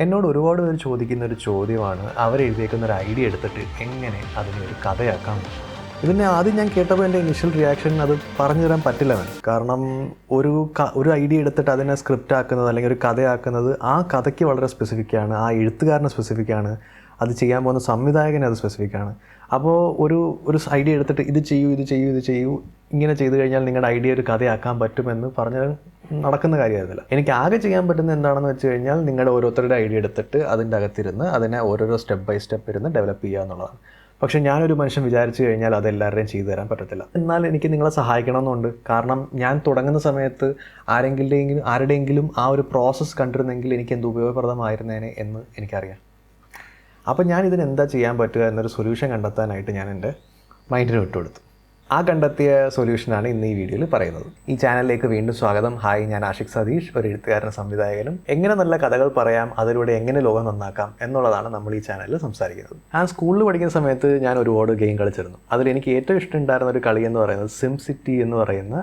എന്നോട് ഒരുപാട് പേര് ചോദിക്കുന്ന ഒരു ചോദ്യമാണ്, അവരെഴുതിയേക്കുന്ന ഒരു ഐഡിയ എടുത്തിട്ട് എങ്ങനെ അതിനെ ഒരു കഥയാക്കാം. ഇതിനെ ആദ്യം ഞാൻ കേട്ടപ്പോൾ എൻ്റെ ഇനിഷ്യൽ റിയാക്ഷൻ അത് പറഞ്ഞു തരാൻ പറ്റില്ലവൻ. കാരണം ഒരു ഐഡിയ എടുത്തിട്ട് അതിനെ സ്ക്രിപ്റ്റ് ആക്കുന്നത് അല്ലെങ്കിൽ ഒരു കഥയാക്കുന്നത് ആ കഥയ്ക്ക് വളരെ സ്പെസിഫിക്കാണ്, ആ എഴുത്തുകാരന് സ്പെസിഫിക്കാണ്, അത് ചെയ്യാൻ പോകുന്ന സംവിധായകന് അത് സ്പെസിഫിക്കാണ്. അപ്പോൾ ഒരു ഐഡിയ എടുത്തിട്ട് ഇത് ചെയ്യൂ ഇങ്ങനെ ചെയ്തു കഴിഞ്ഞാൽ നിങ്ങളുടെ ഐഡിയ ഒരു കഥയാക്കാൻ പറ്റുമെന്ന് പറഞ്ഞാൽ നടക്കുന്ന കാര്യമായിരുന്നില്ല. എനിക്ക് ആകെ ചെയ്യാൻ പറ്റുന്നത് എന്താണെന്ന് വെച്ച് കഴിഞ്ഞാൽ നിങ്ങളുടെ ഓരോരുത്തരുടെ ഐഡിയ എടുത്തിട്ട് അതിൻ്റെ അകത്തിരുന്ന് അതിനെ ഓരോരോ സ്റ്റെപ്പ് ബൈ സ്റ്റെപ്പ് ഇരുന്ന് ഡെവലപ്പ് ചെയ്യുക എന്നുള്ളതാണ്. പക്ഷേ ഞാനൊരു മനുഷ്യൻ വിചാരിച്ചു കഴിഞ്ഞാൽ അതെല്ലാവരുടെയും ചെയ്തു തരാൻ പറ്റത്തില്ല. എന്നാൽ എനിക്ക് നിങ്ങളെ സഹായിക്കണമെന്നുണ്ട്. കാരണം ഞാൻ തുടങ്ങുന്ന സമയത്ത് ആരുടെയെങ്കിലും ആ ഒരു പ്രോസസ്സ് കണ്ടിരുന്നെങ്കിൽ എനിക്ക് എന്ത് ഉപയോഗപ്രദമായിരുന്നേനെ എന്ന് എനിക്കറിയാം. അപ്പോൾ ഞാൻ ഇതിനെന്താ ചെയ്യാൻ പറ്റുക എന്നൊരു സൊല്യൂഷൻ കണ്ടെത്താനായിട്ട് ഞാൻ എൻ്റെ മൈൻഡിന് വിട്ടുകൊടുത്തു. ആ കണ്ടെത്തിയ സൊല്യൂഷനാണ് ഇന്ന് ഈ വീഡിയോയിൽ പറയുന്നത്. ഈ ചാനലിലേക്ക് വീണ്ടും സ്വാഗതം. ഹായ്, ഞാൻ ആഷിഖ് സതീഷ്, ഒരു എഴുത്തുകാരനും സംവിധായകനും. എങ്ങനെ നല്ല കഥകൾ പറയാം, അതിലൂടെ എങ്ങനെ ലോകം നന്നാക്കാം എന്നുള്ളതാണ് നമ്മൾ ഈ ചാനലിൽ സംസാരിക്കുന്നത്. ഞാൻ സ്കൂളിൽ പഠിക്കുന്ന സമയത്ത് ഞാൻ ഒരുപാട് ഗെയിം കളിച്ചിരുന്നു. അതിലെനിക്ക് ഏറ്റവും ഇഷ്ടമുണ്ടായിരുന്ന ഒരു കളി എന്ന് പറയുന്നത് SimCity എന്ന് പറയുന്ന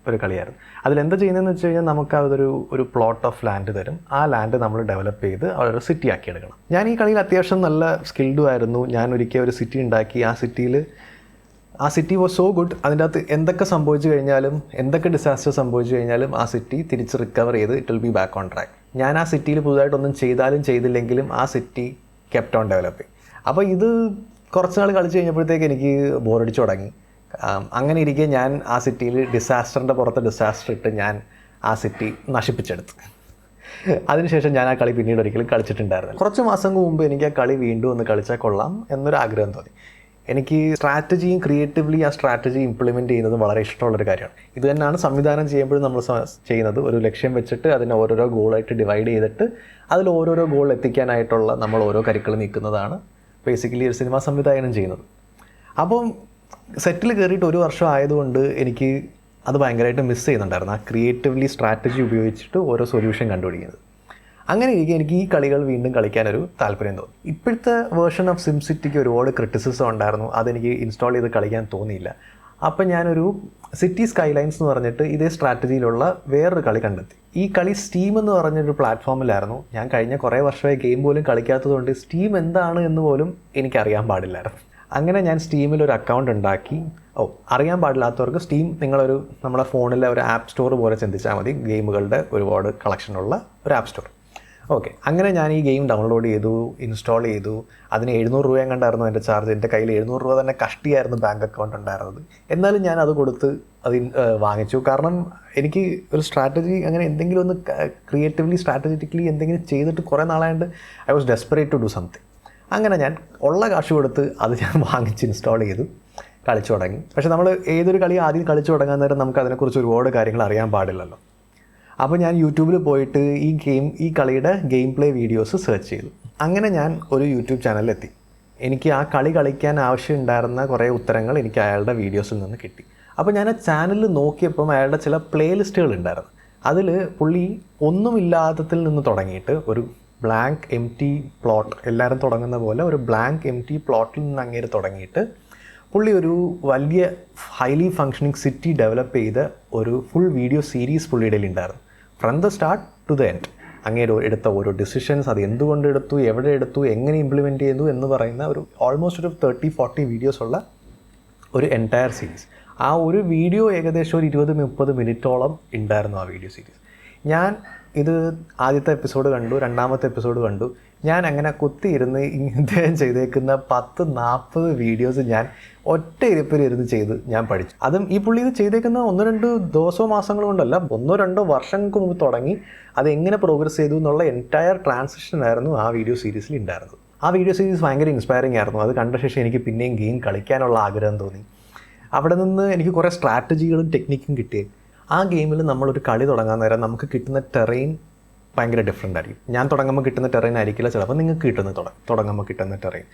ഒരു കളിയായിരുന്നു. അതിലെന്താ ചെയ്യുന്നതെന്ന് വെച്ച് കഴിഞ്ഞാൽ നമുക്ക് അതൊരു പ്ലോട്ട് ഓഫ് ലാൻഡ് തരും. ആ ലാൻഡ് നമ്മൾ ഡെവലപ്പ് ചെയ്ത് ഒരു സിറ്റി ആക്കി എടുക്കണം. ഞാൻ ഈ കളിയിൽ അത്യാവശ്യം നല്ല സ്കിൽഡും ആയിരുന്നു. ഞാൻ ഒരിക്കൽ ഒരു സിറ്റി ഉണ്ടാക്കി. ആ സിറ്റി വാസ് സോ ഗുഡ്. അതിൻ്റെ അകത്ത് എന്തൊക്കെ സംഭവിച്ചു കഴിഞ്ഞാലും, എന്തൊക്കെ ഡിസാസ്റ്റർ സംഭവിച്ചു കഴിഞ്ഞാലും ആ സിറ്റി തിരിച്ച് റിക്കവർ ചെയ്ത് it will be back on track. ഞാൻ ആ സിറ്റിയിൽ പുതുതായിട്ടൊന്നും ചെയ്തില്ലെങ്കിലും ആ സിറ്റി കെപ്റ്റ് ഓൺ ഡെവലപ്പിങ്. അപ്പോൾ ഇത് കുറച്ച് നാൾ കളിച്ച് കഴിഞ്ഞപ്പോഴത്തേക്ക് എനിക്ക് ബോറടിച്ചു തുടങ്ങി. അങ്ങനെ ഇരിക്കെ ഞാൻ ആ സിറ്റിയിൽ ഡിസാസ്റ്ററിൻ്റെ പുറത്ത് ഡിസാസ്റ്റർ ഇട്ട് ഞാൻ ആ സിറ്റി നശിപ്പിച്ചെടുത്തു. അതിനുശേഷം ഞാൻ ആ കളി പിന്നീട് ഒരിക്കലും കളിച്ചിട്ടുണ്ടായിരുന്നില്ല. കുറച്ച് മാസങ്ങൾക്ക് മുമ്പ് എനിക്ക് ആ കളി വീണ്ടും ഒന്ന് കളിച്ചാൽ കൊള്ളാം എന്നൊരു ആഗ്രഹം തോന്നി. എനിക്ക് സ്ട്രാറ്റജിയും ക്രിയേറ്റീവ്ലി ആ സ്ട്രാറ്റജി ഇംപ്ലിമെൻറ്റ് ചെയ്യുന്നത് വളരെ ഇഷ്ടമുള്ളൊരു കാര്യമാണ്. ഇത് തന്നെയാണ് സംവിധാനം ചെയ്യുമ്പോഴും നമ്മൾ ചെയ്യുന്നത്. ഒരു ലക്ഷ്യം വെച്ചിട്ട് അതിനെ ഓരോരോ ഗോളായിട്ട് ഡിവൈഡ് ചെയ്തിട്ട് അതിൽ ഓരോരോ ഗോൾ എത്തിക്കാനായിട്ടുള്ള നമ്മൾ ഓരോ കരുക്കൾ നീക്കുന്നതാണ് ബേസിക്കലി ഒരു സിനിമാ സംവിധായകനും ചെയ്യുന്നത്. അപ്പം സെറ്റിൽ കയറിയിട്ട് ഒരു വർഷം ആയതുകൊണ്ട് എനിക്ക് അത് ഭയങ്കരമായിട്ട് മിസ് ചെയ്യുന്നുണ്ടായിരുന്നു, ആ ക്രിയേറ്റീവ്ലി സ്ട്രാറ്റജി ഉപയോഗിച്ചിട്ട് ഓരോ സൊല്യൂഷൻ കണ്ടുപിടിക്കുന്നത്. അങ്ങനെ ഇരിക്കും എനിക്ക് ഈ കളികൾ വീണ്ടും കളിക്കാനൊരു താല്പര്യം തോന്നി. ഇപ്പോഴത്തെ വേർഷൻ ഓഫ് SimCityക്ക് ഒരുപാട് ക്രിറ്റിസിസം ഉണ്ടായിരുന്നു. അതെനിക്ക് ഇൻസ്റ്റാൾ ചെയ്ത് കളിക്കാൻ തോന്നിയില്ല. അപ്പം ഞാനൊരു സിറ്റി സ്കൈലൈൻസ് എന്ന് പറഞ്ഞിട്ട് ഇതേ സ്ട്രാറ്റജിയിലുള്ള വേറൊരു കളി കണ്ടെത്തി. ഈ കളി സ്റ്റീം എന്ന് പറഞ്ഞൊരു പ്ലാറ്റ്ഫോമിലായിരുന്നു. ഞാൻ കഴിഞ്ഞ കുറേ വർഷമായി ഗെയിം പോലും കളിക്കാത്തതുകൊണ്ട് സ്റ്റീം എന്താണ് എന്ന് പോലും എനിക്കറിയാൻ പാടില്ലായിരുന്നു. അങ്ങനെ ഞാൻ സ്റ്റീമിലൊരു അക്കൗണ്ട് ഉണ്ടാക്കി. അറിയാൻ പാടില്ലാത്തവർക്ക് സ്റ്റീം നമ്മുടെ ഫോണിലെ ഒരു ആപ്പ് സ്റ്റോർ പോലെ ചിന്തിച്ചാൽ മതി. ഗെയിമുകളുടെ ഒരുപാട് കളക്ഷനുള്ള ഒരു ആപ്പ് സ്റ്റോർ. ഓക്കെ, അങ്ങനെ ഞാൻ ഈ ഗെയിം ഡൗൺലോഡ് ചെയ്തു, ഇൻസ്റ്റാൾ ചെയ്തു. അതിന് 700 രൂപയും കണ്ടായിരുന്നു എൻ്റെ ചാർജ്. എൻ്റെ കയ്യിൽ 700 രൂപ തന്നെ കഷ്ടിയായിരുന്നു ബാങ്ക് അക്കൗണ്ട് ഉണ്ടായിരുന്നത്. എന്നാലും ഞാൻ അത് കൊടുത്ത് വാങ്ങിച്ചു. കാരണം എനിക്ക് ഒരു സ്ട്രാറ്റജി അങ്ങനെ എന്തെങ്കിലും ഒന്ന് ക്രിയേറ്റീവ്ലി സ്ട്രാറ്റജിക്കലി എന്തെങ്കിലും ചെയ്തിട്ട് കുറേ നാളായിട്ട് I was desperate to do something. അങ്ങനെ ഞാൻ ഉള്ള കാശ് കൊടുത്ത് അത് ഞാൻ വാങ്ങിച്ച് ഇൻസ്റ്റാൾ ചെയ്തു, കളിച്ചു തുടങ്ങി. പക്ഷേ നമ്മൾ ഏതൊരു കളി ആദ്യം കളിച്ചു തുടങ്ങാൻ നേരം നമുക്ക് അതിനെക്കുറിച്ച് ഒരുപാട് കാര്യങ്ങൾ അറിയാൻ പാടില്ലല്ലോ. അപ്പോൾ ഞാൻ യൂട്യൂബിൽ പോയിട്ട് ഈ കളിയുടെ ഗെയിം പ്ലേ വീഡിയോസ് സെർച്ച് ചെയ്തു. അങ്ങനെ ഞാൻ ഒരു യൂട്യൂബ് ചാനലിലെത്തി. എനിക്ക് ആ കളി കളിക്കാൻ ആവശ്യമുണ്ടായിരുന്ന കുറേ ഉത്തരങ്ങൾ എനിക്ക് അയാളുടെ വീഡിയോസിൽ നിന്ന് കിട്ടി. അപ്പോൾ ഞാൻ ആ ചാനലിൽ നോക്കിയപ്പം അയാളുടെ ചില പ്ലേ ലിസ്റ്റുകൾ ഉണ്ടായിരുന്നു. അതിൽ പുള്ളി ഒന്നുമില്ലാത്തതിൽ നിന്ന് തുടങ്ങിയിട്ട് ഒരു ബ്ലാങ്ക് എംപ്റ്റി പ്ലോട്ട്, എല്ലാവരും തുടങ്ങുന്ന പോലെ ഒരു ബ്ലാങ്ക് എംപ്റ്റി പ്ലോട്ടിൽ നിന്ന് അങ്ങേര് തുടങ്ങിയിട്ട് പുള്ളി ഒരു വലിയ ഹൈലി ഫങ്ഷനിങ് സിറ്റി ഡെവലപ്പ് ചെയ്ത ഒരു ഫുൾ വീഡിയോ സീരീസ് പുള്ളിയുടെ ഉണ്ടായിരുന്നു. From the start to the end അങ്ങേര് എടുത്ത ഓരോ ഡിസിഷൻസ്, അത് എന്തുകൊണ്ട് എടുത്തു, എവിടെ എടുത്തു, എങ്ങനെ ഇംപ്ലിമെൻറ്റ് ചെയ്തു എന്ന് പറയുന്ന ഒരു ഓൾമോസ്റ്റ് ഒരു 30-40 വീഡിയോസ് ഉള്ള ഒരു എൻറ്റയർ സീരീസ്. ആ ഒരു വീഡിയോ ഏകദേശം ഒരു 20-30 മിനിറ്റോളം ഉണ്ടായിരുന്നു ആ വീഡിയോ സീരീസ്. ഞാൻ ഇത് ആദ്യത്തെ എപ്പിസോഡ് കണ്ടു, രണ്ടാമത്തെ എപ്പിസോഡ് കണ്ടു. ഞാൻ അങ്ങനെ കുത്തിയിരുന്ന് ഇദ്ദേഹം ചെയ്തേക്കുന്ന 10-40 വീഡിയോസ് ഞാൻ ഒറ്റ ഇരിപ്പിലിരുന്ന് ചെയ്ത് ഞാൻ പഠിച്ചു. അതും ഈ പുള്ളി ഇത് ചെയ്തേക്കുന്ന 1-2 ദിവസമോ മാസങ്ങൾ കൊണ്ടല്ല, 1-2 വർഷങ്ങൾക്ക് മുമ്പ് തുടങ്ങി അതെങ്ങനെ പ്രോഗ്രസ് ചെയ്തു എന്നുള്ള എൻറ്റയർ ട്രാൻസിഷനായിരുന്നു ആ വീഡിയോ സീരീസിൽ ഉണ്ടായിരുന്നത്. ആ വീഡിയോ സീരീസ് ഭയങ്കര ഇൻസ്പയറിംഗ് ആയിരുന്നു. അത് കണ്ട ശേഷം എനിക്ക് പിന്നെയും ഗെയിം കളിക്കാനുള്ള ആഗ്രഹം തോന്നി. അവിടെ നിന്ന് എനിക്ക് കുറേ സ്ട്രാറ്റജികളും ടെക്നിക്കും കിട്ടി. ആ ഗെയിമിൽ നമ്മളൊരു കളി തുടങ്ങാൻ നേരം നമുക്ക് കിട്ടുന്ന ടെറൈൻ ഭയങ്കര ഡിഫറെൻ്റ് ആയിരിക്കും. ഞാൻ തുടങ്ങുമ്പോൾ കിട്ടുന്ന ടെറൈൻ ആയിരിക്കില്ല ചിലപ്പോൾ നിങ്ങൾക്ക് കിട്ടുന്ന തുടങ്ങുമ്പോൾ കിട്ടുന്ന ടെറൈൻ.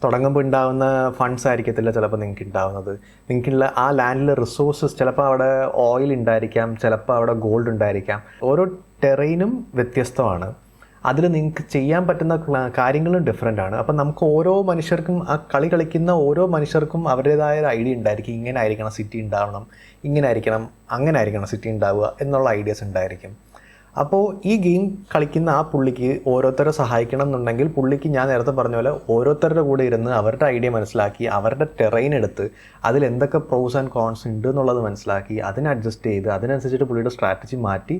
തുടങ്ങുമ്പോൾ ഉണ്ടാകുന്ന ഫണ്ട്സ് ആയിരിക്കത്തില്ല ചിലപ്പോൾ നിങ്ങൾക്ക് ഉണ്ടാകുന്നത്. നിങ്ങൾക്കുള്ള ആ ലാൻഡിലെ റിസോഴ്സസ്, ചിലപ്പോൾ അവിടെ ഓയിൽ ഉണ്ടായിരിക്കാം, ചിലപ്പോൾ അവിടെ ഗോൾഡ് ഉണ്ടായിരിക്കാം. ഓരോ ടെറൈനും വ്യത്യസ്തമാണ്. അതിൽ നിങ്ങൾക്ക് ചെയ്യാൻ പറ്റുന്ന കാര്യങ്ങളും ഡിഫറെൻ്റ് ആണ്. അപ്പം നമുക്ക് ഓരോ മനുഷ്യർക്കും, ആ കളി കളിക്കുന്ന ഓരോ മനുഷ്യർക്കും അവരുടേതായ ഒരു ഐഡിയ ഉണ്ടായിരിക്കും. ഇങ്ങനെ ആയിരിക്കണം സിറ്റി ഉണ്ടാവണം, ഇങ്ങനെ ആയിരിക്കണം, അങ്ങനെ ആയിരിക്കണം സിറ്റി ഉണ്ടാവുക എന്നുള്ള ഐഡിയാസ് ഉണ്ടായിരിക്കും. അപ്പോൾ ഈ ഗെയിം കളിക്കുന്ന ആ പുള്ളിക്ക് ഓരോരുത്തരെ സഹായിക്കണം എന്നുണ്ടെങ്കിൽ പുള്ളിക്ക് ഞാൻ നേരത്തെ പറഞ്ഞ പോലെ ഓരോരുത്തരുടെ കൂടെ ഇരുന്ന് അവരുടെ ഐഡിയ മനസ്സിലാക്കി അവരുടെ ടെറൈൻ എടുത്ത് അതിൽ എന്തൊക്കെ പ്രോസ് ആൻഡ് കോൺസ് ഉണ്ട് എന്നുള്ളത് മനസ്സിലാക്കി അതിനെ അഡ്ജസ്റ്റ് ചെയ്ത് അതിനനുസരിച്ചിട്ട് പുള്ളിയുടെ സ്ട്രാറ്റജി മാറ്റി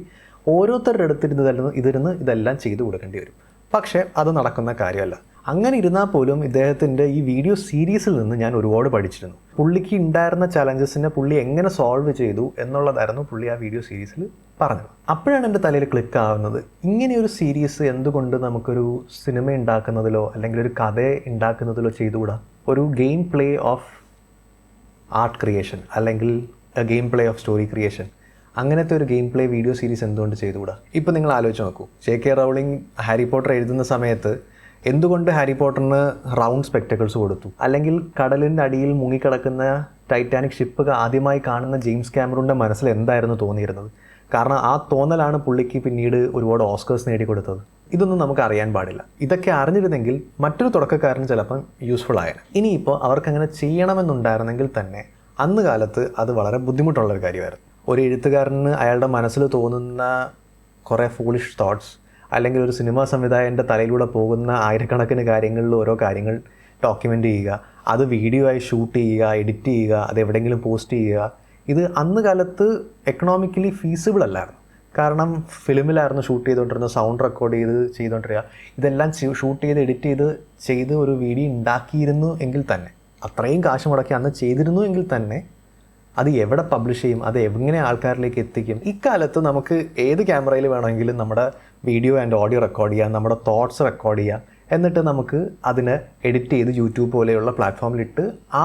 ഓരോരുത്തരുടെ അടുത്തിരുന്ന് ഇതെല്ലാം ചെയ്തു കൊടുക്കേണ്ടി വരും. പക്ഷേ അത് നടക്കുന്ന കാര്യമല്ല. അങ്ങനെ ഇരുന്നാൽ പോലും ഇദ്ദേഹത്തിൻ്റെ ഈ വീഡിയോ സീരീസിൽ നിന്ന് ഞാൻ ഒരുപാട് പഠിച്ചിരുന്നു. പുള്ളിക്ക് ഉണ്ടായിരുന്ന ചലഞ്ചസിനെ പുള്ളി എങ്ങനെ സോൾവ് ചെയ്തു എന്നുള്ളതായിരുന്നു പുള്ളി ആ വീഡിയോ സീരീസിൽ പറഞ്ഞത്. അപ്പോഴാണ് എൻ്റെ തലയിൽ ക്ലിക്ക് ആവുന്നത്, ഇങ്ങനെയൊരു സീരീസ് എന്തുകൊണ്ട് നമുക്കൊരു സിനിമ ഉണ്ടാക്കുന്നതിലോ അല്ലെങ്കിൽ ഒരു കഥ ഉണ്ടാക്കുന്നതിലോ ചെയ്തുകൂടാ? ഒരു game play of art creation അല്ലെങ്കിൽ game play of story creation, അങ്ങനത്തെ ഒരു ഗെയിം പ്ലേ വീഡിയോ സീരീസ് എന്തുകൊണ്ട് ചെയ്തുകൂടാ? ഇപ്പോൾ നിങ്ങൾ ആലോചിച്ച് നോക്കൂ, JK റൗളിംഗ് ഹാരി പോട്ടർ എഴുതുന്ന സമയത്ത് എന്തുകൊണ്ട് ഹാരി പോട്ടറിന് റൗണ്ട് സ്പെക്ടക്കിൾസ് കൊടുത്തു? അല്ലെങ്കിൽ കടലിൻ്റെ അടിയിൽ മുങ്ങിക്കിടക്കുന്ന ടൈറ്റാനിക് ഷിപ്പ് ആദ്യമായി കാണുന്ന ജെയിംസ് കാമറൂണിൻ്റെ മനസ്സിൽ എന്തായിരുന്നു തോന്നിയിരുന്നത്? കാരണം ആ തോന്നലാണ് പുള്ളിക്ക് പിന്നീട് ഒരുപാട് ഓസ്കേഴ്സ് നേടിക്കൊടുത്തത്. ഇതൊന്നും നമുക്ക് അറിയാൻ പാടില്ല. ഇതൊക്കെ അറിഞ്ഞിരുന്നെങ്കിൽ മറ്റൊരു തുടക്കക്കാരന് ചിലപ്പം യൂസ്ഫുൾ ആയേനെ. ഇനിയിപ്പോൾ അവർക്കങ്ങനെ ചെയ്യണമെന്നുണ്ടായിരുന്നെങ്കിൽ തന്നെ അന്ന് കാലത്ത് അത് വളരെ ബുദ്ധിമുട്ടുള്ളൊരു കാര്യമായിരുന്നു. ഒരു എഴുത്തുകാരന് അയാളുടെ മനസ്സിൽ തോന്നുന്ന കുറേ ഫൂളിഷ് തോട്ട്സ് അല്ലെങ്കിൽ ഒരു സിനിമാ സംവിധായകൻ്റെ തലയിലൂടെ പോകുന്ന ആയിരക്കണക്കിന് കാര്യങ്ങളിൽ ഓരോ കാര്യങ്ങൾ ഡോക്യുമെൻ്റ് ചെയ്യുക, അത് വീഡിയോ ആയി ഷൂട്ട് ചെയ്യുക, എഡിറ്റ് ചെയ്യുക, അത് എവിടെയെങ്കിലും പോസ്റ്റ് ചെയ്യുക, ഇത് അന്ന് കാലത്ത് എക്കണോമിക്കലി ഫീസിബിൾ അല്ലായിരുന്നു. കാരണം ഫിലിമിലായിരുന്നു ഷൂട്ട് ചെയ്തുകൊണ്ടിരുന്നത്, സൗണ്ട് റെക്കോർഡ് ചെയ്തുകൊണ്ടിരിക്കുക. ഇതെല്ലാം ഷൂട്ട് ചെയ്ത് എഡിറ്റ് ചെയ്ത് ഒരു വീഡിയോ ഉണ്ടാക്കിയിരുന്നു എങ്കിൽ തന്നെ, അത്രയും കാശ് മുടക്കി അന്ന് ചെയ്തിരുന്നു എങ്കിൽ തന്നെ അത് എവിടെ പബ്ലിഷ് ചെയ്യും, അത് എങ്ങനെ ആൾക്കാരിലേക്ക് എത്തിക്കും? ഇക്കാലത്ത് നമുക്ക് ഏത് ക്യാമറയിൽ വേണമെങ്കിലും നമ്മുടെ വീഡിയോ ആൻഡ് ഓഡിയോ റെക്കോർഡ് ചെയ്യാം, നമ്മുടെ തോട്ട്സ് റെക്കോർഡ് ചെയ്യാം, എന്നിട്ട് നമുക്ക് അതിനെ എഡിറ്റ് ചെയ്ത് യൂട്യൂബ് പോലെയുള്ള പ്ലാറ്റ്ഫോമിലിട്ട് ആ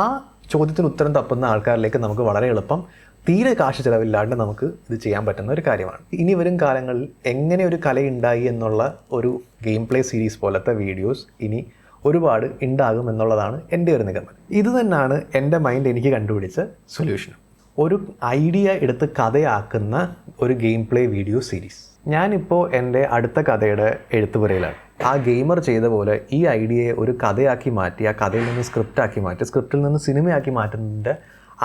ചോദ്യത്തിന് ഉത്തരം തപ്പുന്ന ആൾക്കാരിലേക്ക് നമുക്ക് വളരെ എളുപ്പം തീരെ കാശ് ചിലവില്ലാണ്ട് നമുക്ക് ഇത് ചെയ്യാൻ പറ്റുന്ന ഒരു കാര്യമാണ്. ഇനി വരും കാലങ്ങളിൽ എങ്ങനെ ഒരു കലയുണ്ടായി എന്നുള്ള ഒരു ഗെയിം പ്ലേ സീരീസ് പോലത്തെ വീഡിയോസ് ഇനി ഒരുപാട് ഉണ്ടാകും എന്നുള്ളതാണ് എൻ്റെ ഒരു നിഗമനം. ഇത് തന്നെയാണ് എൻ്റെ മൈൻഡ് എനിക്ക് കണ്ടുപിടിച്ച സൊല്യൂഷൻ. ഒരു ഐഡിയ എടുത്ത് കഥയാക്കുന്ന ഒരു ഗെയിം പ്ലേ വീഡിയോ സീരീസ്. ഞാനിപ്പോൾ എൻ്റെ അടുത്ത കഥയുടെ എഴുത്തുപുരയിലാണ്. ആ ഗെയിമർ ചെയ്ത പോലെ ഈ ഐഡിയയെ ഒരു കഥയാക്കി മാറ്റി, ആ കഥയിൽ നിന്ന് സ്ക്രിപ്റ്റാക്കി മാറ്റി, സ്ക്രിപ്റ്റിൽ നിന്ന് സിനിമയാക്കി മാറ്റുന്നതിൻ്റെ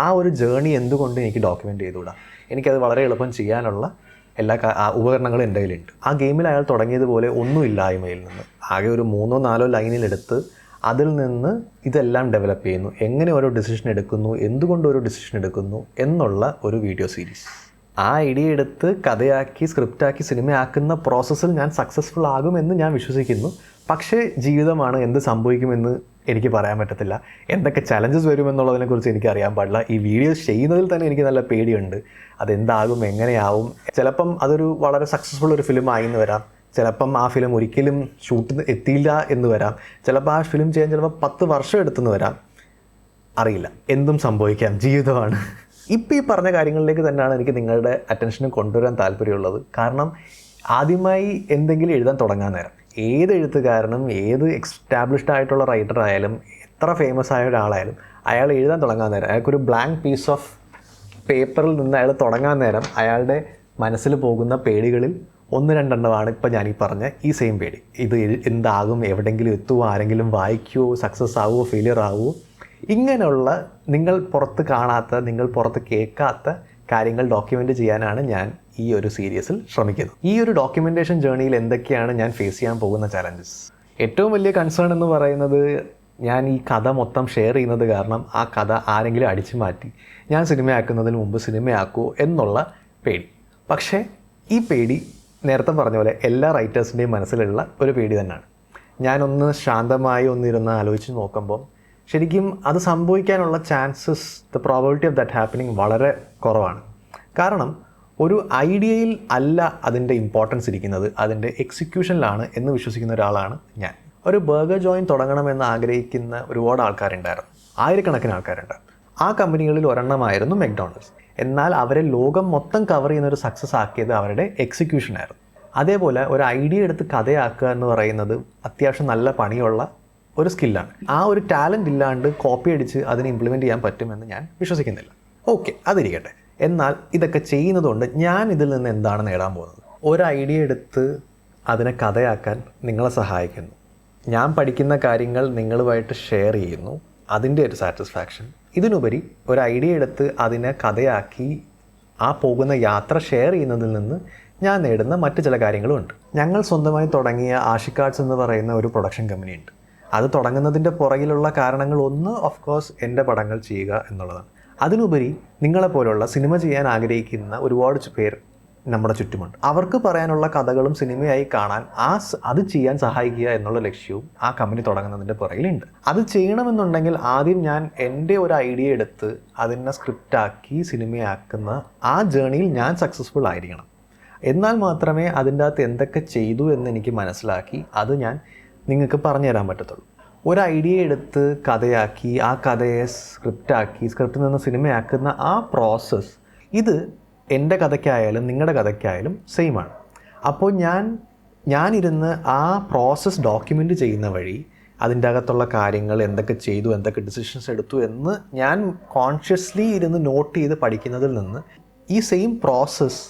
ആ ഒരു ജേർണി എന്തുകൊണ്ട് എനിക്ക് ഡോക്യുമെൻ്റ് ചെയ്തുകൂടാ? എനിക്കത് വളരെ എളുപ്പം ചെയ്യാനുള്ള എല്ലാ ഉപകരണങ്ങളും എൻ്റെ കയ്യിലുണ്ട്. ആ ഗെയിമിൽ അയാൾ തുടങ്ങിയതുപോലെ ഒന്നുമില്ലായ്മയിൽ നിന്ന് ആകെ ഒരു 3-4 ലൈനിലെടുത്ത് അതിൽ നിന്ന് ഇതെല്ലാം ഡെവലപ്പ് ചെയ്യുന്നു, എങ്ങനെ ഓരോ ഡിസിഷൻ എടുക്കുന്നു, എന്തുകൊണ്ട് ഓരോ ഡിസിഷൻ എടുക്കുന്നു എന്നുള്ള ഒരു വീഡിയോ സീരീസ്. ആ ഐഡിയ എടുത്ത് കഥയാക്കി സ്ക്രിപ്റ്റാക്കി സിനിമയാക്കുന്ന പ്രോസസ്സിൽ ഞാൻ സക്സസ്ഫുൾ ആകുമെന്ന് ഞാൻ വിശ്വസിക്കുന്നു. പക്ഷേ ജീവിതമാണ്, എന്ത് സംഭവിക്കുമെന്ന് എനിക്ക് പറയാൻ പറ്റത്തില്ല. എന്തൊക്കെ ചലഞ്ചസ് വരുമെന്നുള്ളതിനെക്കുറിച്ച് എനിക്ക് അറിയാൻ പാടില്ല. ഈ വീഡിയോസ് ചെയ്യുന്നതിൽ തന്നെ എനിക്ക് നല്ല പേടിയുണ്ട്. അതെന്താകും, എങ്ങനെയാവും? ചിലപ്പം അതൊരു വളരെ സക്സസ്ഫുൾ ഒരു ഫിലിമായി എന്ന് വരാം, ചിലപ്പം ആ ഫിലിം ഒരിക്കലും ഷൂട്ട് എത്തിയില്ല എന്ന് വരാം, ചിലപ്പോൾ ആ ഫിലിം ചെയ്യാൻ ചിലപ്പോൾ 10 വർഷം എടുത്തെന്ന് വരാം, അറിയില്ല. എന്തും സംഭവിക്കാം, ജീവിതമാണ്. ഇപ്പോൾ ഈ പറഞ്ഞ കാര്യങ്ങളിലേക്ക് തന്നെയാണ് എനിക്ക് നിങ്ങളുടെ അറ്റൻഷനും കൊണ്ടുവരാൻ താല്പര്യമുള്ളത്. കാരണം ആദ്യമായി എന്തെങ്കിലും എഴുതാൻ തുടങ്ങാൻ നേരം ഏത് എഴുത്തുകാരനും ഏത് എക്സ്റ്റാബ്ലിഷ്ഡ് ആയിട്ടുള്ള റൈറ്റർ ആയാലും എത്ര ഫേമസ് ആയ ഒരാളായാലും അയാൾ എഴുതാൻ തുടങ്ങാൻ നേരം അയാൾക്കൊരു ബ്ലാങ്ക് പീസ് ഓഫ് പേപ്പറിൽ നിന്ന് അയാൾ തുടങ്ങാൻ നേരം അയാളുടെ മനസ്സിൽ പോകുന്ന പേടികളിൽ 1-2 ഇപ്പോൾ ഞാനീ പറഞ്ഞ ഈ സെയിം പേടി. ഇത് എന്താകും, എവിടെയെങ്കിലും എത്തുമോ, ആരെങ്കിലും വായിക്കുമോ, സക്സസ് ആവുമോ, ഫെയിലിയർ ആവുമോ, ഇങ്ങനെയുള്ള നിങ്ങൾ പുറത്ത് കാണാത്ത, നിങ്ങൾ പുറത്ത് കേൾക്കാത്ത കാര്യങ്ങൾ ഡോക്യുമെൻ്റ് ചെയ്യാനാണ് ഞാൻ ഈ ഒരു സീരീസിൽ ശ്രമിക്കുന്നത്. ഈ ഒരു ഡോക്യുമെൻറ്റേഷൻ ജേർണിയിൽ എന്തൊക്കെയാണ് ഞാൻ ഫേസ് ചെയ്യാൻ പോകുന്ന ചലഞ്ചസ്? ഏറ്റവും വലിയ കൺസേൺ എന്ന് പറയുന്നത്, ഞാൻ ഈ കഥ മൊത്തം ഷെയർ ചെയ്യുന്നത് കാരണം ആ കഥ ആരെങ്കിലും അടിച്ചു മാറ്റി ഞാൻ സിനിമയാക്കുന്നതിന് മുമ്പ് സിനിമയാക്കുമോ എന്നുള്ള പേടി. പക്ഷേ ഈ പേടി നേരത്തെ പറഞ്ഞ പോലെ എല്ലാ റൈറ്റേഴ്സിൻ്റെയും മനസ്സിലുള്ള ഒരു പേടി തന്നെയാണ്. ഞാനൊന്ന് ശാന്തമായി ഒന്നിരുന്ന് ആലോചിച്ച് നോക്കുമ്പോൾ ശരിക്കും അത് സംഭവിക്കാനുള്ള chances, the probability of that happening വളരെ കുറവാണ്. കാരണം ഒരു ഐഡിയയിൽ അല്ല അതിൻ്റെ ഇമ്പോർട്ടൻസ് ഇരിക്കുന്നത്, അതിൻ്റെ എക്സിക്യൂഷനിലാണ് എന്ന് വിശ്വസിക്കുന്ന ഒരാളാണ് ഞാൻ. ഒരു ബർഗർ ജോയിൻറ്റ് തുടങ്ങണമെന്ന് ആഗ്രഹിക്കുന്ന ഒരുപാട് ആൾക്കാരുണ്ടായിരുന്നു, ആയിരക്കണക്കിന് ആൾക്കാരുണ്ട്. ആ കമ്പനികളിൽ ഒരെണ്ണമായിരുന്നു മെക്ഡോണൾഡ്സ്. എന്നാൽ അവരെ ലോകം മൊത്തം കവർ ചെയ്യുന്നൊരു സക്സസ് ആക്കിയത് അവരുടെ എക്സിക്യൂഷനായിരുന്നു. അതേപോലെ ഒരു ഐഡിയ എടുത്ത് കഥയാക്കുക എന്ന് പറയുന്നത് അത്യാവശ്യം നല്ല പണിയുള്ള ഒരു സ്കില്ലാണ്. ആ ഒരു ടാലൻ്റ് ഇല്ലാണ്ട് കോപ്പി അടിച്ച് അതിനെ ഇംപ്ലിമെൻറ്റ് ചെയ്യാൻ പറ്റുമെന്ന് ഞാൻ വിശ്വസിക്കുന്നില്ല. ഓക്കെ, അതിരിക്കട്ടെ. എന്നാൽ ഇതൊക്കെ ചെയ്യുന്നതുകൊണ്ട് ഞാൻ ഇതിൽ നിന്ന് എന്താണ് നേടാൻ പോകുന്നത്? ഒരു ഐഡിയ എടുത്ത് അതിനെ കഥയാക്കാൻ നിങ്ങളെ സഹായിക്കുന്നു. ഞാൻ പഠിക്കുന്ന കാര്യങ്ങൾ നിങ്ങളുമായിട്ട് ഷെയർ ചെയ്യുന്നു, അതിൻ്റെ ഒരു സാറ്റിസ്ഫാക്ഷൻ. ഇതിനുപരി ഒരു ഐഡിയ എടുത്ത് അതിനെ കഥയാക്കി ആ പോകുന്ന യാത്ര ഷെയർ ചെയ്യുന്നതിൽ നിന്ന് ഞാൻ നേടുന്ന മറ്റു ചില കാര്യങ്ങളുമുണ്ട്. ഞങ്ങൾ സ്വന്തമായി തുടങ്ങിയ ആഷിക്കാർട്സ് എന്ന് പറയുന്ന ഒരു പ്രൊഡക്ഷൻ കമ്പനിയുണ്ട്. അത് തുടങ്ങുന്നതിൻ്റെ പുറകിലുള്ള കാരണങ്ങൾ ഒന്ന് ഓഫ് കോഴ്സ് എൻ്റെ പടങ്ങൾ ചെയ്യുക എന്നുള്ളതാണ്. അതിനുപരി നിങ്ങളെപ്പോലുള്ള സിനിമ ചെയ്യാൻ ആഗ്രഹിക്കുന്ന ഒരുപാട് പേർ നമ്മുടെ ചുറ്റുമുണ്ട്. അവർക്ക് പറയാനുള്ള കഥകളും സിനിമയായി കാണാൻ അത് ചെയ്യാൻ സഹായിക്കുക എന്നുള്ള ലക്ഷ്യവും ആ കമ്പനി തുടങ്ങുന്നതിൻ്റെ പുറകിലുണ്ട്. അത് ചെയ്യണമെന്നുണ്ടെങ്കിൽ ആദ്യം ഞാൻ എൻ്റെ ഒരു ഐഡിയ എടുത്ത് അതിനെ സ്ക്രിപ്റ്റാക്കി സിനിമയാക്കുന്ന ആ ജേണിയിൽ ഞാൻ സക്സസ്ഫുൾ ആയിരിക്കണം. എന്നാൽ മാത്രമേ അതിൻ്റെ അകത്ത് എന്തൊക്കെ ചെയ്തു എന്ന് എനിക്ക് മനസ്സിലാക്കി അത് ഞാൻ നിങ്ങൾക്ക് പറഞ്ഞു തരാൻ പറ്റത്തുള്ളൂ. ഒരു ഐഡിയ എടുത്ത് കഥയാക്കി ആ കഥയെ സ്ക്രിപ്റ്റിൽ നിന്ന് സിനിമയാക്കുന്ന ആ പ്രോസസ്സ് ഇത് എൻ്റെ കഥയ്ക്കായാലും നിങ്ങളുടെ കഥയ്ക്കായാലും സെയിമാണ്. അപ്പോൾ ഞാനിരുന്ന് ആ പ്രോസസ്സ് ഡോക്യുമെൻ്റ് ചെയ്യുന്ന വഴി അതിൻ്റെ അകത്തുള്ള കാര്യങ്ങൾ എന്തൊക്കെ ചെയ്തു, എന്തൊക്കെ ഡിസിഷൻസ് എടുത്തു എന്ന് ഞാൻ കോൺഷ്യസ്ലി ഇരുന്ന് നോട്ട് ചെയ്ത് പഠിക്കുന്നതിൽ നിന്ന് ഈ സെയിം പ്രോസസ്സ്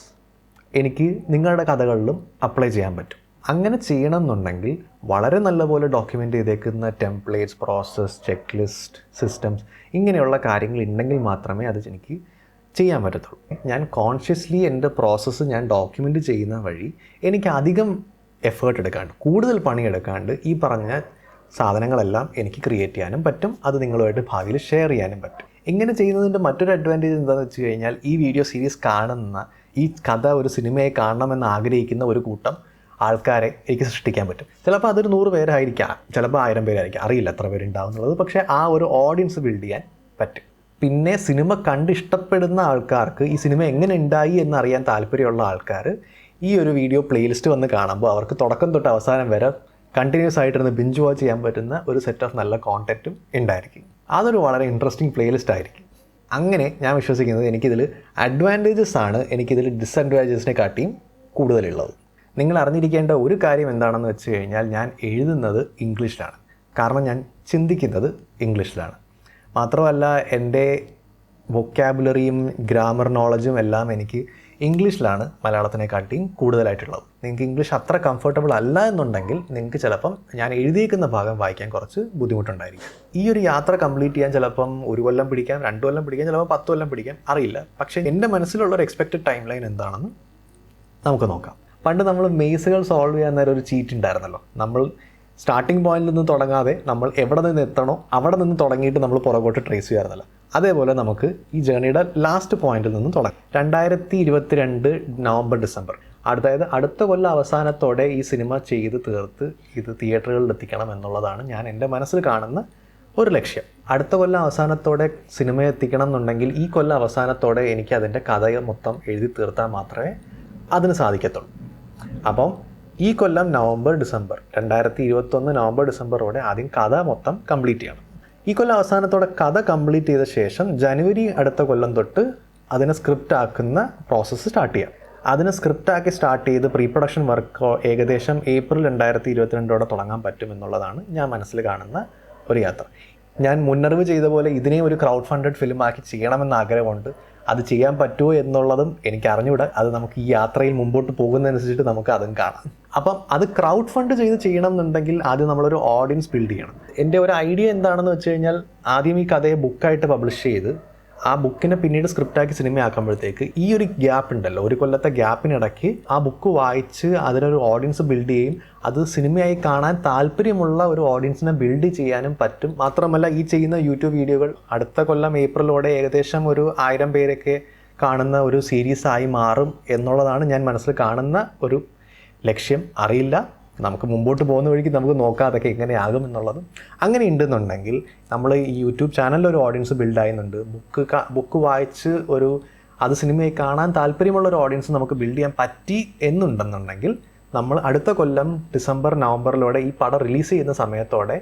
എനിക്ക് നിങ്ങളുടെ കഥകളിലും അപ്ലൈ ചെയ്യാൻ പറ്റും. അങ്ങനെ ചെയ്യണം എന്നുണ്ടെങ്കിൽ വളരെ നല്ലപോലെ ഡോക്യുമെൻ്റ് ചെയ്തേക്കുന്ന templates, process, check list, systems ഇങ്ങനെയുള്ള കാര്യങ്ങൾ ഉണ്ടെങ്കിൽ മാത്രമേ അത് എനിക്ക് ചെയ്യാൻ പറ്റത്തുള്ളൂ. ഞാൻ കോൺഷ്യസ്ലി എൻ്റെ പ്രോസസ്സ് ഞാൻ ഡോക്യുമെൻ്റ് ചെയ്യുന്ന വഴി എനിക്ക് അധികം എഫേർട്ട് എടുക്കാണ്ട്, കൂടുതൽ പണിയെടുക്കാണ്ട് ഈ പറഞ്ഞ സാധനങ്ങളെല്ലാം എനിക്ക് ക്രിയേറ്റ് ചെയ്യാനും പറ്റും. അത് നിങ്ങളുമായിട്ട് ഭാവിയിൽ ഷെയർ ചെയ്യാനും പറ്റും. ഇങ്ങനെ ചെയ്യുന്നതിൻ്റെ മറ്റൊരു അഡ്വാൻറ്റേജ് എന്താണെന്ന് വെച്ച് കഴിഞ്ഞാൽ ഈ വീഡിയോ സീരീസ് കാണുന്ന, ഈ കഥ ഒരു സിനിമയെ കാണണമെന്ന് ആഗ്രഹിക്കുന്ന ഒരു കൂട്ടം ആൾക്കാരെ എനിക്ക് സൃഷ്ടിക്കാൻ പറ്റും. ചിലപ്പോൾ അതൊരു 100 പേരായിരിക്കാം, ചിലപ്പോൾ 1000 പേരായിരിക്കാം, അറിയില്ല എത്ര പേരുണ്ടാവുന്നുള്ളത്. പക്ഷേ ആ ഒരു ഓഡിയൻസ് ബിൽഡ് ചെയ്യാൻ പറ്റും. പിന്നെ സിനിമ കണ്ട് ഇഷ്ടപ്പെടുന്ന ആൾക്കാർക്ക്, ഈ സിനിമ എങ്ങനെ ഉണ്ടായി എന്നറിയാൻ താല്പര്യമുള്ള ആൾക്കാർ ഈ ഒരു വീഡിയോ പ്ലേലിസ്റ്റ് വന്ന് കാണുമ്പോൾ അവർക്ക് തുടക്കം തൊട്ട് അവസാനം വരെ കണ്ടിന്യൂസ് ആയിട്ടിരുന്ന് ബിഞ്ച് വാച്ച് ചെയ്യാൻ പറ്റുന്ന ഒരു സെറ്റ് ഓഫ് നല്ല കോണ്ടൻറ്റും ഉണ്ടായിരിക്കും. അതൊരു വളരെ ഇൻട്രസ്റ്റിംഗ് പ്ലേലിസ്റ്റ് ആയിരിക്കും. അങ്ങനെ ഞാൻ വിശ്വസിക്കുന്നത് എനിക്കിതിൽ അഡ്വാൻറ്റേജസ് ആണ് എനിക്കിതിൽ ഡിസഡ്വാൻറ്റേജസിനെ കാട്ടിയും കൂടുതലുള്ളത്. നിങ്ങൾ അറിഞ്ഞിരിക്കേണ്ട ഒരു കാര്യം എന്താണെന്ന് വെച്ച് കഴിഞ്ഞാൽ ഞാൻ എഴുതുന്നത് ഇംഗ്ലീഷിലാണ്. കാരണം ഞാൻ ചിന്തിക്കുന്നത് ഇംഗ്ലീഷിലാണ്. മാത്രമല്ല എൻ്റെ വൊക്കാബുലറിയും ഗ്രാമർ നോളജും എല്ലാം എനിക്ക് ഇംഗ്ലീഷിലാണ് മലയാളത്തിനെക്കാട്ടിയും കൂടുതലായിട്ടുള്ളത്. നിങ്ങൾക്ക് ഇംഗ്ലീഷ് അത്ര കംഫർട്ടബിൾ അല്ല എന്നുണ്ടെങ്കിൽ നിങ്ങൾക്ക് ചിലപ്പം ഞാൻ എഴുതിയേക്കുന്ന ഭാഗം വായിക്കാൻ കുറച്ച് ബുദ്ധിമുട്ടുണ്ടായിരിക്കും. ഈ ഒരു യാത്ര കംപ്ലീറ്റ് ചെയ്യാൻ ചിലപ്പം 1 കൊല്ലം പിടിക്കാം, 2 കൊല്ലം പിടിക്കാം, ചിലപ്പോൾ 10 കൊല്ലം പിടിക്കാം, അറിയില്ല. പക്ഷേ എൻ്റെ മനസ്സിലുള്ളൊരു എക്സ്പെക്റ്റഡ് ടൈം ലൈൻ എന്താണെന്ന് നമുക്ക് നോക്കാം. പണ്ട് നമ്മൾ മെയ്സുകൾ സോൾവ് ചെയ്യാൻ നേരം ഒരു ചീറ്റ് ഉണ്ടായിരുന്നല്ലോ. നമ്മൾ സ്റ്റാർട്ടിംഗ് പോയിന്റിൽ നിന്ന് തുടങ്ങാതെ നമ്മൾ എവിടെ നിന്ന് എത്തണോ അവിടെ നിന്ന് തുടങ്ങിയിട്ട് നമ്മൾ പുറകോട്ട് ട്രേസ് ചെയ്യാറുണ്ടല്ലോ. അതേപോലെ നമുക്ക് ഈ ജേർണിയുടെ ലാസ്റ്റ് പോയിന്റിൽ നിന്നും തുടങ്ങാം. 2022 നവംബർ ഡിസംബർ, അതായത് അടുത്ത കൊല്ലം അവസാനത്തോടെ ഈ സിനിമ ചെയ്ത് തീർത്ത് ഇത് തിയേറ്ററുകളിൽ എത്തിക്കണം എന്നുള്ളതാണ് ഞാൻ എൻ്റെ മനസ്സിൽ കാണുന്ന ഒരു ലക്ഷ്യം. അടുത്ത കൊല്ലം അവസാനത്തോടെ സിനിമ എത്തിക്കണം എന്നുണ്ടെങ്കിൽ ഈ കൊല്ലം അവസാനത്തോടെ എനിക്ക് അതിൻ്റെ കഥ മൊത്തം എഴുതി തീർത്താൽ മാത്രമേ അതിന് സാധിക്കത്തുള്ളൂ. അപ്പം ഈ കൊല്ലം നവംബർ ഡിസംബർ 2021 നവംബർ ഡിസംബറോടെ ആദ്യം കഥ മൊത്തം കംപ്ലീറ്റ് ചെയ്യണം. ഈ കൊല്ലം അവസാനത്തോടെ കഥ കംപ്ലീറ്റ് ചെയ്ത ശേഷം ജനുവരി അടുത്ത കൊല്ലം തൊട്ട് അതിനെ സ്ക്രിപ്റ്റ് ആക്കുന്ന പ്രോസസ്സ് സ്റ്റാർട്ട് ചെയ്യാം. അതിനെ സ്ക്രിപ്റ്റാക്കി സ്റ്റാർട്ട് ചെയ്ത് പ്രീ പ്രൊഡക്ഷൻ വർക്ക് ഏകദേശം ഏപ്രിൽ 2022 തുടങ്ങാൻ പറ്റും എന്നുള്ളതാണ് ഞാൻ മനസ്സിൽ കാണുന്ന ഒരു യാത്ര. ഞാൻ മുന്നറിവ് ചെയ്ത പോലെ ഇതിനെ ഒരു ക്രൗഡ് ഫണ്ടഡ് ഫിലിമാക്കി ചെയ്യണമെന്ന് ആഗ്രഹമുണ്ട്. അത് ചെയ്യാൻ പറ്റുമോ എന്നുള്ളതും എനിക്ക് അറിഞ്ഞുകൂടാ. അത് നമുക്ക് ഈ യാത്രയിൽ മുമ്പോട്ട് പോകുന്നതനുസരിച്ചിട്ട് നമുക്ക് അതും കാണാം. അപ്പം അത് ക്രൗഡ് ഫണ്ട് ചെയ്ത് ചെയ്യണം എന്നുണ്ടെങ്കിൽ ആദ്യം നമ്മളൊരു ഓഡിയൻസ് ബിൽഡ് ചെയ്യണം. എൻ്റെ ഒരു ഐഡിയ എന്താണെന്ന് വെച്ച് കഴിഞ്ഞാൽ ആദ്യം ഈ കഥയെ ബുക്കായിട്ട് പബ്ലിഷ് ചെയ്ത് ആ ബുക്കിനെ പിന്നീട് സ്ക്രിപ്റ്റാക്കി സിനിമയാക്കുമ്പോഴത്തേക്ക് ഈ ഒരു ഗ്യാപ്പ് ഉണ്ടല്ലോ, 1 കൊല്ലത്തെ ഗ്യാപ്പിനിടയ്ക്ക് ആ ബുക്ക് വായിച്ച് അതിനൊരു ഓഡിയൻസ് ബിൽഡ് ചെയ്യും. അത് സിനിമയായി കാണാൻ താല്പര്യമുള്ള ഒരു ഓഡിയൻസിനെ ബിൽഡ് ചെയ്യാനും പറ്റും. മാത്രമല്ല ഈ ചെയ്യുന്ന യൂട്യൂബ് വീഡിയോകൾ അടുത്ത കൊല്ലം ഏപ്രിലോടെ ഏകദേശം ഒരു 1000 പേരൊക്കെ കാണുന്ന ഒരു സീരീസായി മാറും എന്നുള്ളതാണ് ഞാൻ മനസ്സിൽ കാണുന്ന ഒരു ലക്ഷ്യം. അറിയില്ല, നമുക്ക് മുമ്പോട്ട് പോകുന്ന വഴിക്ക് നമുക്ക് നോക്കാം അതൊക്കെ എങ്ങനെയാകും എന്നുള്ളത്. അങ്ങനെ ഉണ്ടെന്നുണ്ടെങ്കിൽ നമ്മൾ ഈ യൂട്യൂബ് ചാനലിൽ ഒരു ഓഡിയൻസ് ബിൽഡ് ആകുന്നുണ്ട്. ബുക്ക് വായിച്ച് അത് സിനിമയെ കാണാൻ താല്പര്യമുള്ളൊരു ഓഡിയൻസ് നമുക്ക് ബിൽഡ് ചെയ്യാൻ പറ്റി എന്നുണ്ടെന്നുണ്ടെങ്കിൽ നമ്മൾ അടുത്ത കൊല്ലം ഡിസംബർ നവംബറിലൂടെ ഈ പടം റിലീസ് ചെയ്യുന്ന സമയത്തോടെ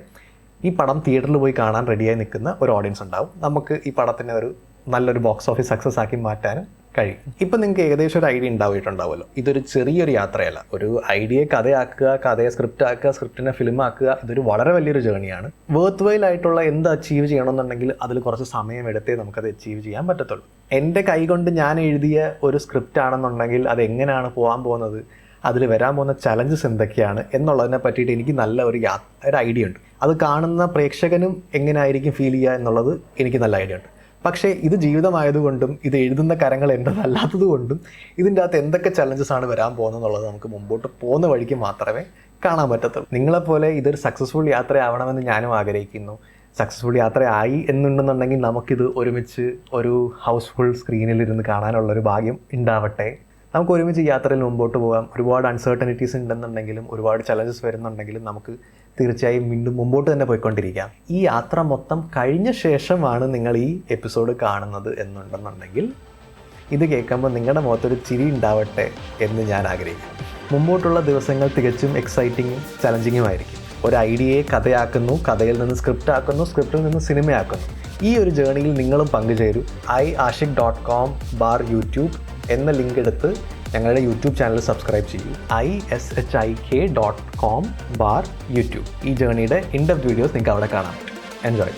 ഈ പടം തിയേറ്ററിൽ പോയി കാണാൻ റെഡിയായി നിൽക്കുന്ന ഒരു ഓഡിയൻസ് ഉണ്ടാവും. നമുക്ക് ഈ പടത്തിനെ ഒരു നല്ലൊരു ബോക്സ് ഓഫീസ് സക്സസ് ആക്കി മാറ്റാനും കഴിയും. ഇപ്പം നിങ്ങൾക്ക് ഏകദേശം ഒരു ഐഡിയ ഉണ്ടായിട്ടുണ്ടാവുമല്ലോ. ഇതൊരു ചെറിയൊരു യാത്രയല്ല. ഒരു ഐഡിയയെ കഥയാക്കുക, കഥയെ സ്ക്രിപ്റ്റ് ആക്കുക, സ്ക്രിപ്റ്റിനെ ഫിലിം ആക്കുക, ഇതൊരു വളരെ വലിയൊരു ജേണിയാണ്. വർത്ത് വൈൽ ആയിട്ടുള്ള എന്ത് അച്ചീവ് ചെയ്യണമെന്നുണ്ടെങ്കിൽ അതിൽ കുറച്ച് സമയമെടുത്തേ നമുക്കത് അച്ചീവ് ചെയ്യാൻ പറ്റത്തുള്ളൂ. എൻ്റെ കൈ കൊണ്ട് ഞാൻ എഴുതിയ ഒരു സ്ക്രിപ്റ്റ് ആണെന്നുണ്ടെങ്കിൽ അത് എങ്ങനെയാണ് പോകാൻ പോകുന്നത്, അതിൽ വരാൻ പോകുന്ന ചലഞ്ചസ് എന്തൊക്കെയാണ് എന്നുള്ളതിനെ പറ്റിയിട്ട് എനിക്ക് നല്ല ഒരു ഐഡിയ ഉണ്ട്. അത് കാണുന്ന പ്രേക്ഷകനും എങ്ങനെയായിരിക്കും ഫീൽ ചെയ്യുക എന്നുള്ളത് എനിക്ക് നല്ല ഐഡിയ ഉണ്ട്. പക്ഷേ ഇത് ജീവിതമായതുകൊണ്ടും ഇത് എഴുതുന്ന കരങ്ങൾ എൻ്റെതല്ലാത്തതുകൊണ്ടും ഇതിൻ്റെ അകത്ത് എന്തൊക്കെ ചലഞ്ചസ് ആണ് വരാൻ പോകുന്നത് എന്നുള്ളത് നമുക്ക് മുമ്പോട്ട് പോകുന്ന വഴിക്ക് മാത്രമേ കാണാൻ പറ്റത്തുള്ളൂ. നിങ്ങളെപ്പോലെ ഇതൊരു സക്സസ്ഫുൾ യാത്രയാവണമെന്ന് ഞാനും ആഗ്രഹിക്കുന്നു. സക്സസ്ഫുൾ യാത്രയായി എന്നുണ്ടെന്നുണ്ടെങ്കിൽ നമുക്കിത് ഒരുമിച്ച് ഒരു ഹൗസ്ഫുൾ സ്ക്രീനിലിരുന്ന് കാണാനുള്ളൊരു ഭാഗ്യം ഉണ്ടാവട്ടെ. നമുക്ക് ഒരുമിച്ച് യാത്രയിൽ മുമ്പോട്ട് പോകാം. ഒരുപാട് അൺസർട്ടനിറ്റീസ് ഉണ്ടെന്നുണ്ടെങ്കിലും ഒരുപാട് ചലഞ്ചസ് വരുന്നുണ്ടെങ്കിലും നമുക്ക് തീർച്ചയായും വീണ്ടും മുമ്പോട്ട് തന്നെ പോയിക്കൊണ്ടിരിക്കാം. ഈ യാത്ര മൊത്തം കഴിഞ്ഞ ശേഷമാണ് നിങ്ങൾ ഈ എപ്പിസോഡ് കാണുന്നത് എന്നുണ്ടെന്നുണ്ടെങ്കിൽ ഇത് കേൾക്കുമ്പോൾ നിങ്ങളുടെ മുഖത്തൊരു ചിരി ഉണ്ടാവട്ടെ എന്ന് ഞാൻ ആഗ്രഹിക്കുന്നു. മുമ്പോട്ടുള്ള ദിവസങ്ങൾ തികച്ചും എക്സൈറ്റിങ്ങും ചലഞ്ചിങ്ങുമായിരിക്കും. ഒരു ഐഡിയയെ കഥയാക്കുന്നു, കഥയിൽ നിന്ന് സ്ക്രിപ്റ്റ് ആക്കുന്നു, സ്ക്രിപ്റ്റിൽ നിന്ന് സിനിമയാക്കുന്നു. ഈ ഒരു ജേർണിയിൽ നിങ്ങളും പങ്കുചേരൂ. iashik.com/YouTube എന്ന ലിങ്ക് എടുത്ത് ഞങ്ങളുടെ യൂട്യൂബ് ചാനൽ സബ്സ്ക്രൈബ് ചെയ്യൂ. ishik.com/YouTube. ഈ ജേർണിയുടെ ഇൻഡെപ്ത് വീഡിയോസ് നിങ്ങൾക്ക് അവിടെ കാണാൻ പറ്റും. എൻജോയ്.